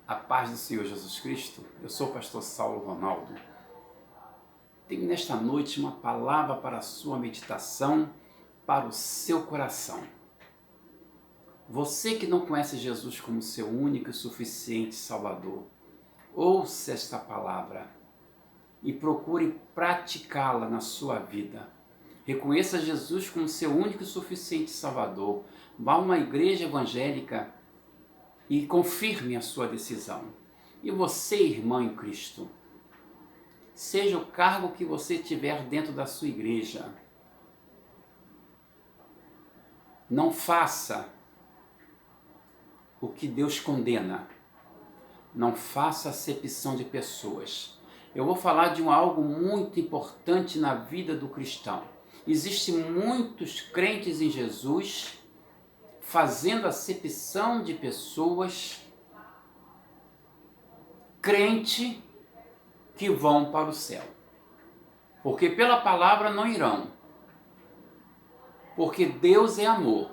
A paz do Senhor Jesus Cristo. Eu sou o pastor Saulo Ronaldo. Tenho nesta noite uma palavra para a sua meditação, para o seu coração. Você que não conhece Jesus como seu único e suficiente Salvador, ouça esta palavra e procure praticá-la na sua vida. Reconheça Jesus como seu único e suficiente Salvador. Vá a uma igreja evangélica e confirme a sua decisão. E você, irmão em Cristo, seja o cargo que você tiver dentro da sua igreja, não faça o que Deus condena. Não faça acepção de pessoas. Eu vou falar de algo muito importante na vida do cristão. Existem muitos crentes em Jesus fazendo acepção de pessoas, crente que vão para o céu. Porque pela palavra não irão. Porque Deus é amor.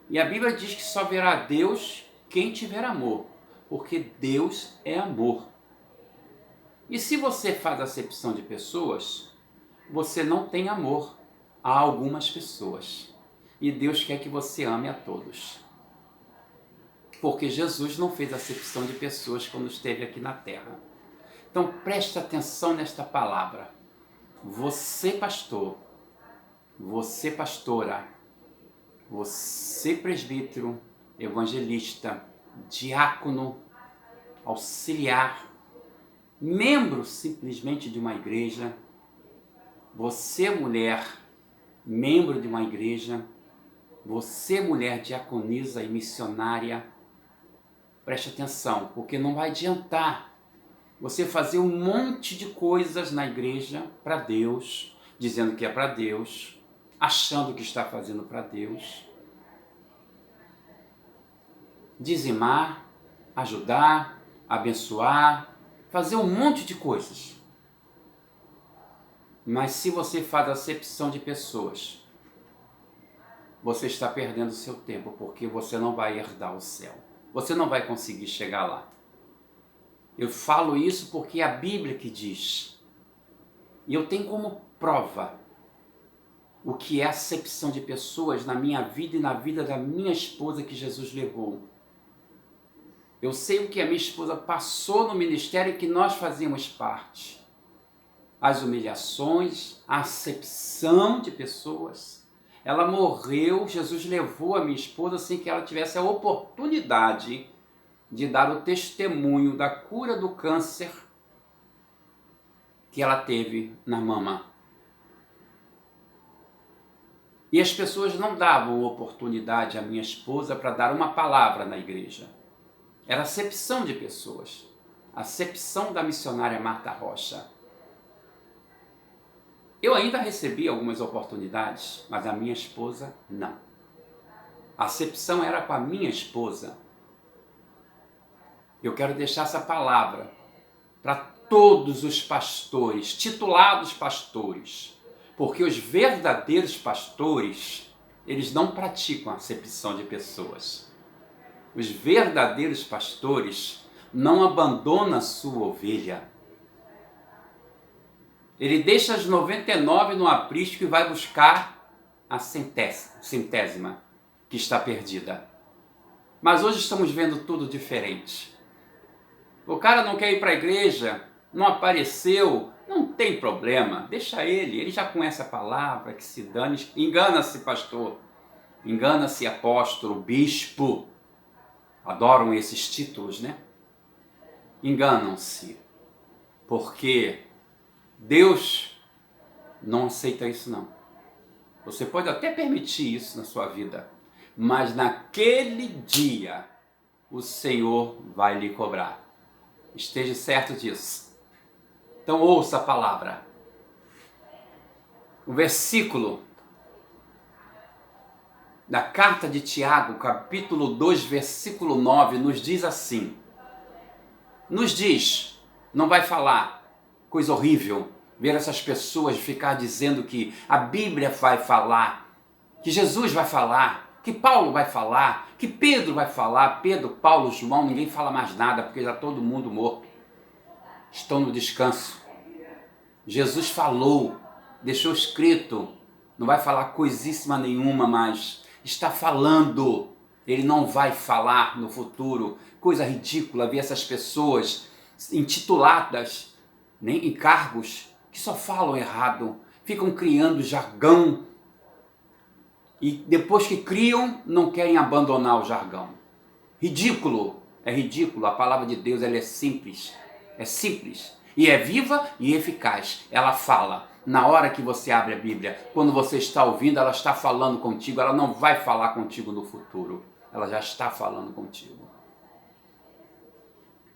E a Bíblia diz que só verá Deus quem tiver amor. Porque Deus é amor. E se você faz acepção de pessoas, você não tem amor a algumas pessoas. E Deus quer que você ame a todos. Porque Jesus não fez acepção de pessoas quando esteve aqui na terra. Então preste atenção nesta palavra. Você pastor, você pastora, você presbítero, evangelista, diácono, auxiliar, membro simplesmente de uma igreja, você mulher, membro de uma igreja, você mulher diaconisa e missionária, preste atenção, porque não vai adiantar você fazer um monte de coisas na igreja para Deus, dizendo que é para Deus, achando que está fazendo para Deus, dizimar, ajudar, abençoar, fazer um monte de coisas. Mas se você faz acepção de pessoas, você está perdendo o seu tempo, porque você não vai herdar o céu. Você não vai conseguir chegar lá. Eu falo isso porque é a Bíblia que diz. E eu tenho como prova o que é acepção de pessoas na minha vida e na vida da minha esposa que Jesus levou. Eu sei o que a minha esposa passou no ministério que nós fazíamos parte. As humilhações, a acepção de pessoas. Ela morreu, Jesus levou a minha esposa sem que ela tivesse a oportunidade de dar o testemunho da cura do câncer que ela teve na mama. E as pessoas não davam oportunidade à minha esposa para dar uma palavra na igreja. Era acepção de pessoas. Acepção da missionária Marta Rocha. Eu ainda recebi algumas oportunidades, mas a minha esposa não. A acepção era com a minha esposa. Eu quero deixar essa palavra para todos os pastores, titulados pastores, porque os verdadeiros pastores, eles não praticam acepção de pessoas. Os verdadeiros pastores não abandonam a sua ovelha. Ele deixa as 99 no aprisco e vai buscar a centésima que está perdida. Mas hoje estamos vendo tudo diferente. O cara não quer ir para a igreja, não apareceu, não tem problema, deixa ele já conhece a palavra, que se dane. Engana-se pastor, engana-se apóstolo, bispo, adoram esses títulos, né? Enganam-se, porque Deus não aceita isso não. Você pode até permitir isso na sua vida, mas naquele dia o Senhor vai lhe cobrar. Esteja certo disso. Então ouça a palavra. O versículo da carta de Tiago, capítulo 2, versículo 9, nos diz assim. Nos diz, não vai falar coisa horrível, ver essas pessoas ficar dizendo que a Bíblia vai falar, que Jesus vai falar, que Paulo vai falar, que Pedro vai falar. Pedro, Paulo, João, ninguém fala mais nada, porque já todo mundo morto. Estão no descanso. Jesus falou, deixou escrito, não vai falar coisíssima nenhuma mais. Está falando, ele não vai falar no futuro. Coisa ridícula ver essas pessoas intituladas, nem em cargos, que só falam errado, ficam criando jargão. E depois que criam, não querem abandonar o jargão. Ridículo, é ridículo. A palavra de Deus ela é simples. E é viva e eficaz. Ela fala. Na hora que você abre a Bíblia, quando você está ouvindo, ela está falando contigo. Ela não vai falar contigo no futuro. Ela já está falando contigo.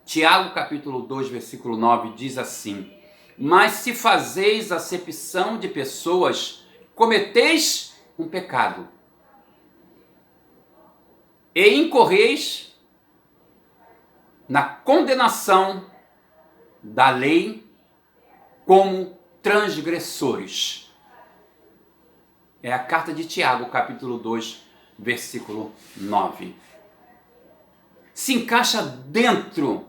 Tiago capítulo 2, versículo 9 diz assim: mas se fazeis acepção de pessoas, cometeis um pecado, e incorreis na condenação da lei como transgressores. É a carta de Tiago, capítulo 2, versículo 9. Se encaixa dentro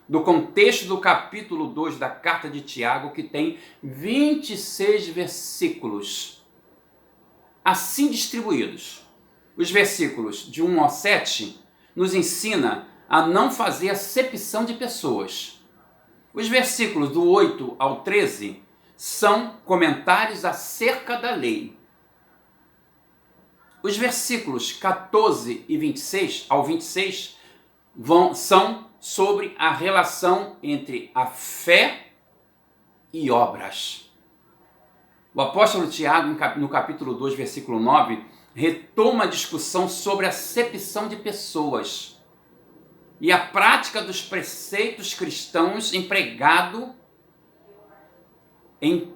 do contexto do capítulo 2 da carta de Tiago, que tem 26 versículos, assim distribuídos. Os versículos de 1 ao 7 nos ensina a não fazer acepção de pessoas. Os versículos do 8 ao 13 são comentários acerca da lei. Os versículos 14 e 26 ao 26 são sobre a relação entre a fé e obras. O apóstolo Tiago, no capítulo 2, versículo 9, retoma a discussão sobre a acepção de pessoas e a prática dos preceitos cristãos empregado em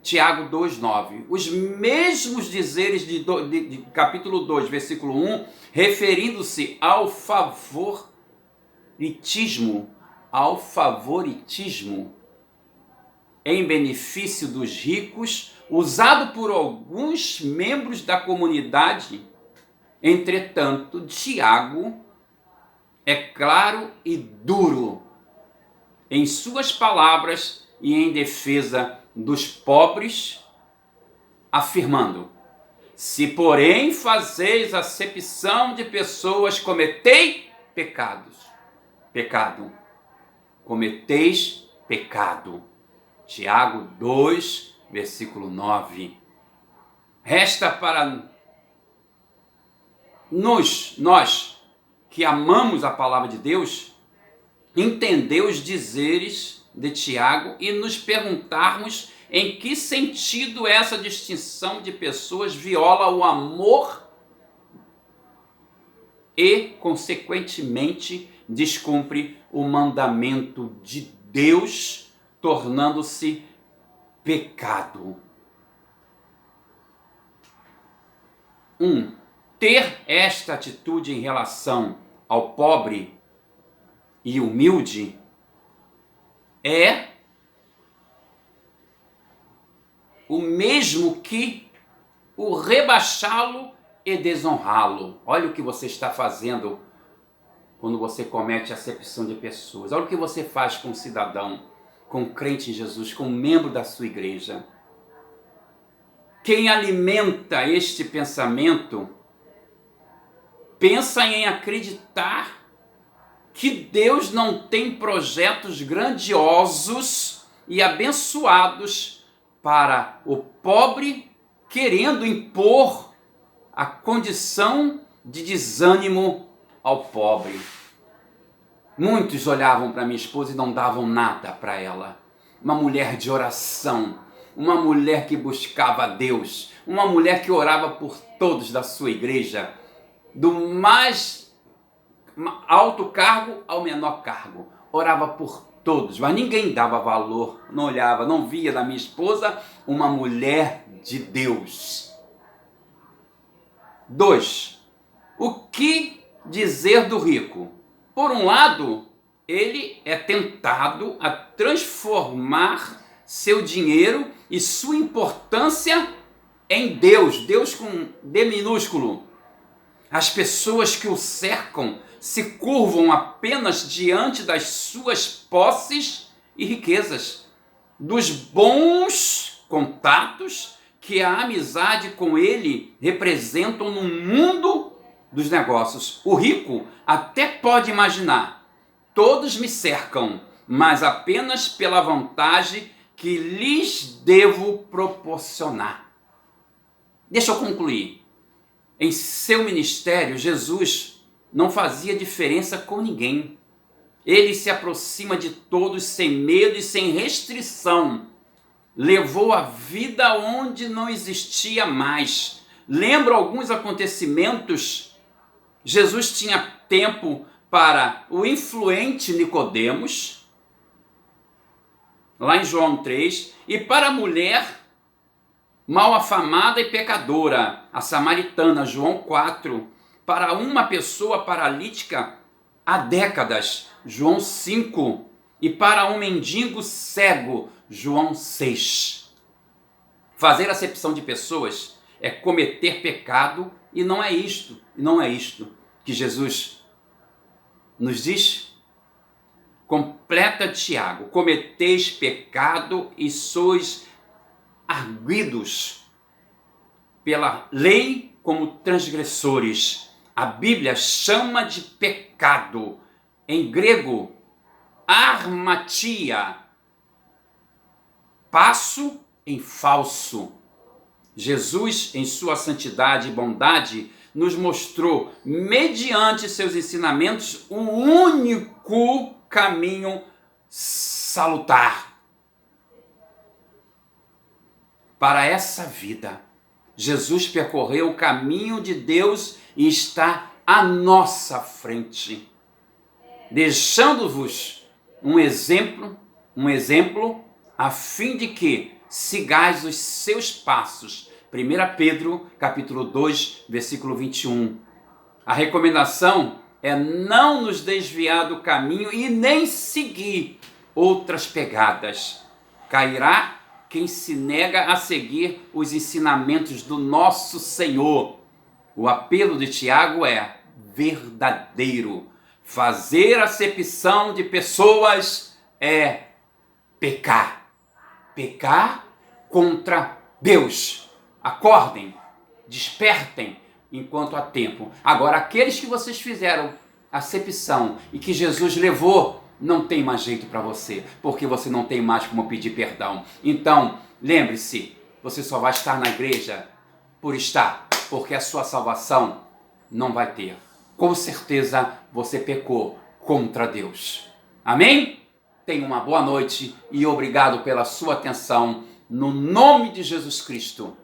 Tiago 2,9. Os mesmos dizeres de capítulo 2, versículo 1, referindo-se ao favoritismo em benefício dos ricos, usado por alguns membros da comunidade. Entretanto, Tiago é claro e duro em suas palavras e em defesa dos pobres, afirmando: se porém fazeis acepção de pessoas, cometeis cometeis pecado. Tiago 2, versículo 9. Resta para nós que amamos a palavra de Deus, entender os dizeres de Tiago e nos perguntarmos em que sentido essa distinção de pessoas viola o amor e, consequentemente, descumpre o mandamento de Deus, tornando-se pecado. Ter esta atitude em relação ao pobre e humilde é o mesmo que o rebaixá-lo e desonrá-lo. Olha o que você está fazendo quando você comete acepção de pessoas. Olha o que você faz com um cidadão, com um crente em Jesus, com um membro da sua igreja. Quem alimenta este pensamento pensa em acreditar que Deus não tem projetos grandiosos e abençoados para o pobre, querendo impor a condição de desânimo ao pobre. Muitos olhavam para minha esposa e não davam nada para ela. Uma mulher de oração, uma mulher que buscava a Deus, uma mulher que orava por todos da sua igreja, do mais alto cargo ao menor cargo. Orava por todos, mas ninguém dava valor, não olhava, não via na minha esposa uma mulher de Deus. 2. O que dizer do rico? Por um lado, ele é tentado a transformar seu dinheiro e sua importância em Deus, Deus com D minúsculo. As pessoas que o cercam se curvam apenas diante das suas posses e riquezas, dos bons contatos que a amizade com ele representam no mundo dos negócios. O rico até pode imaginar: todos me cercam, mas apenas pela vantagem que lhes devo proporcionar. Deixa eu concluir. Em seu ministério, Jesus não fazia diferença com ninguém. Ele se aproxima de todos sem medo e sem restrição. Levou a vida onde não existia mais. Lembra alguns acontecimentos? Jesus tinha tempo para o influente Nicodemos, lá em João 3, e para a mulher mal afamada e pecadora, a samaritana, João 4, para uma pessoa paralítica há décadas, João 5, e para um mendigo cego, João 6. Fazer acepção de pessoas é cometer pecado, e não é isto que Jesus nos diz. Completa Tiago: cometeis pecado e sois arguidos pela lei como transgressores. A Bíblia chama de pecado, em grego, armatia, passo em falso. Jesus, em sua santidade e bondade, nos mostrou, mediante seus ensinamentos, um único caminho salutar para essa vida. Jesus percorreu o caminho de Deus e está à nossa frente, deixando-vos um exemplo, a fim de que sigais os seus passos. 1 Pedro, capítulo 2, versículo 21. A recomendação é não nos desviar do caminho e nem seguir outras pegadas. Cairá quem se nega a seguir os ensinamentos do nosso Senhor. O apelo de Tiago é verdadeiro. Fazer acepção de pessoas é pecar. Pecar contra Deus. Acordem, despertem enquanto há tempo. Agora, aqueles que vocês fizeram acepção e que Jesus levou, não tem mais jeito para você, porque você não tem mais como pedir perdão. Então, lembre-se, você só vai estar na igreja por estar, porque a sua salvação não vai ter. Com certeza você pecou contra Deus. Amém? Tenha uma boa noite e obrigado pela sua atenção. No nome de Jesus Cristo.